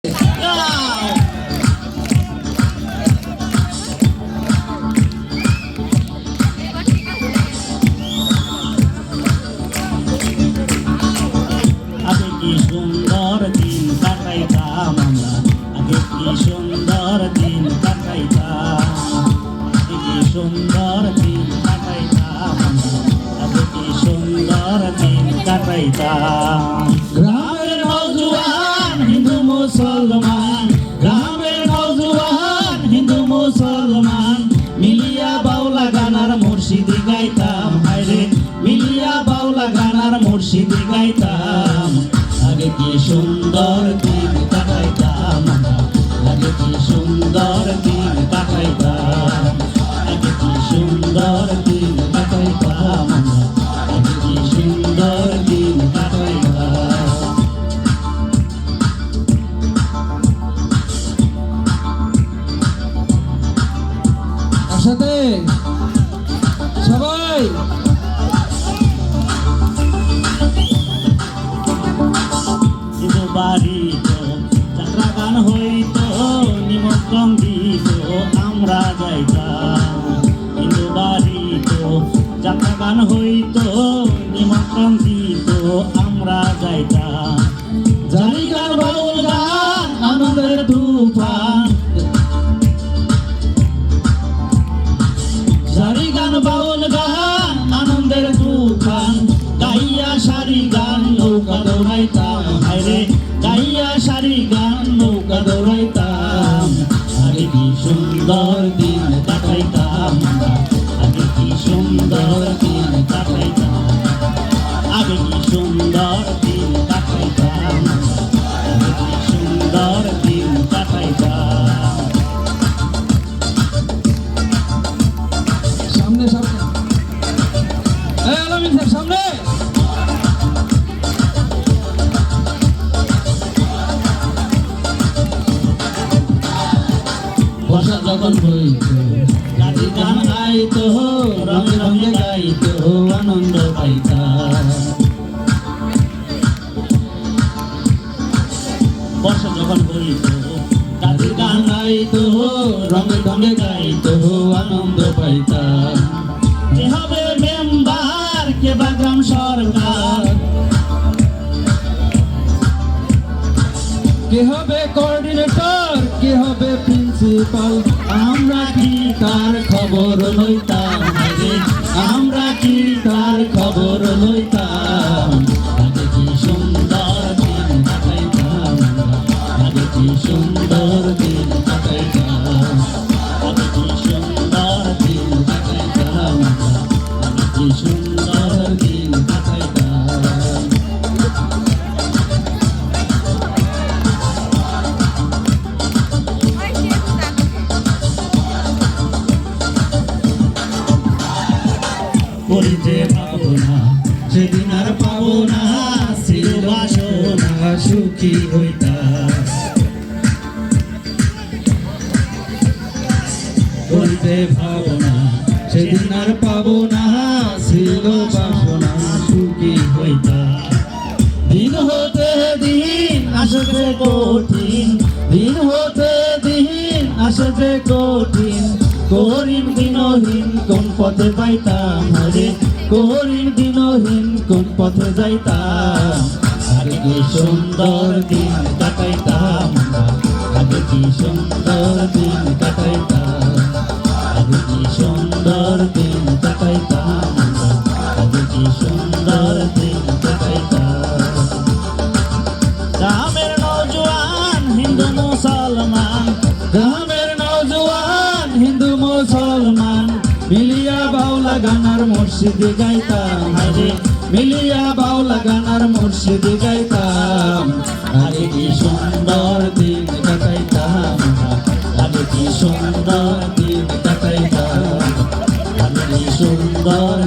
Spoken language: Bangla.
আগে কি সুন্দর দিন কাটাইতাম আমরা, আগে কি সুন্দর দিন কাটাইতাম, আগে কি সুন্দর দিন কাটাইতাম আমরা, আগে কি সুন্দর দিন কাটাইতাম। গ্রামের নওজোয়ান হিন্দু মুসলমান, গ্রামের নওজোয়ান হিন্দু মুসলমান মিলিয়া বাউলা গানার মুর্শিদি গাইতাম, হায়রে মিলিয়া বাউলা গানার মুর্শিদি গাইতাম। আগে কি সুন্দর দিন কাটাইতাম আমরা, আগে কি সুন্দর দিন কাটাইতাম, আগে কি সুন্দর দিন কাটাইতাম আমরা, আগে কি সুন্দর দিন কাটাইতাম। সাথে সবাই কিন্তু বাড়িত যাত্রা গান হইত, নিমন্ত্রণ দিত আমরা যাইতাম। কিন্তু বাড়িত যাত্রা গান হইত, নিমন্ত্রণ দিত আমরা যাইতাম। জানি গান বাউল গান আনন্দের তুফান, জারি গান বাউল গান আনন্দের তুফান, গাইয়া সারি গান নৌকা দৌড়াইতাম, হায়রে গাইয়া সারি গান নৌকা দৌড়াইতাম। আগে কি সুন্দর দিন কাটাইতাম আমরা, আগে কি সুন্দর দিন কাটাইতাম, আগে কি সুন্দর দিন কাটাইতাম আমরা, আগে কি সুন্দর দিন কাটাইতাম। সামনে সামনে আলামিন স্যার সামনে। বর্ষা যখন হইত গাড়ি গান আইত, রঙে রঙে গাইত আনন্দ পাইতাম। বর্ষা যখন হইত গাড়ি গান আইত, রঙে রঙে গাইত আনন্দ পাইতাম। কে হবে মেম্বার, কে বা গ্রাম সরকার, কে হবে কোঅর্ডিনেটর, কে হবে প্রিন্সিপাল, আমরা কি তার খবর লইতাম, আগে আমরা কি তার খবর লইতাম। আগে কি সুন্দর দিন কাটাইতাম আমরা, আগে কি সুন্দর দিন কাটাইতাম, আগে কি সুন্দর দিন কাটাইতাম আমরা, আগে কি সুন্দর দিন কাটাইতাম। বলতে পাবো না সেদিন আর পাবো না, ছিল বাসনা সুখী হইতাম। বলতে পাবো না সেদিন আর পাবো না, ছিল বাসনা সুখী হইতাম। দিন হতে দিন আসবে কঠিন, দিন হতে দিন আসবে কঠিন, করিম দিনহীন কোন পথে পাইতাম, হরে করিম দিনহীন কোন পথে যাইতাম। আগে কি সুন্দর দিন কাটাইতাম আমরা, আগে কি সুন্দর দিন কাটাইতাম, আগে কি সুন্দর দিন কাটাইতাম আমরা, আগে কি সুন্দর দিন কাটাইতাম। গ্রামের নওজোয়ান হিন্দু মুসলমান, গ্রামের নওজোয়ান হিন্দু মুসলমান মিলিয়া বাউলা গানার মুর্শিদি গাইতাম, হায়রে মিলিয়া বাউলা গানার মুর্শিদি গাইতাম। আগে কি সুন্দর দিন কাটাইতাম আমরা, আগে কি সুন্দর দিন কাটাইতাম, আগে কি সুন্দর